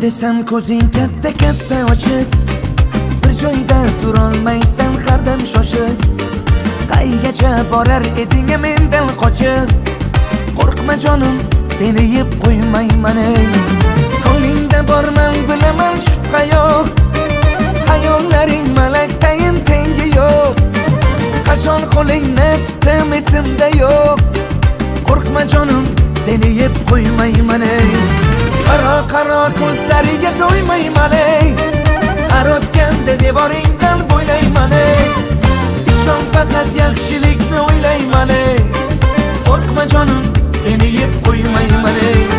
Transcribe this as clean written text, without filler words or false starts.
desam ko'zing katta katta ochiq, bir joyda turolmaysan har dam shoshib. Qaygacha borar eding mendan qochib? Qo'rqma jonim, seni yeb qo'ymayman ey. Ko'nglingda borman bilaman shubha yo'q, hayollaring malakdayin tengi yo'q. Qachon qo'lingni tutdim esimda yo'q. Qo'rqma jonim, seni yeb qo'ymayman ey. Qaro ko'zlariga to'ymayman ey. Har o'tganda devoringdan bo'ylayman ey. Ishon faqat yaxshilikni o'ylayman ey. Qo'rqma jonim, seni yeb qo'ymayman ey.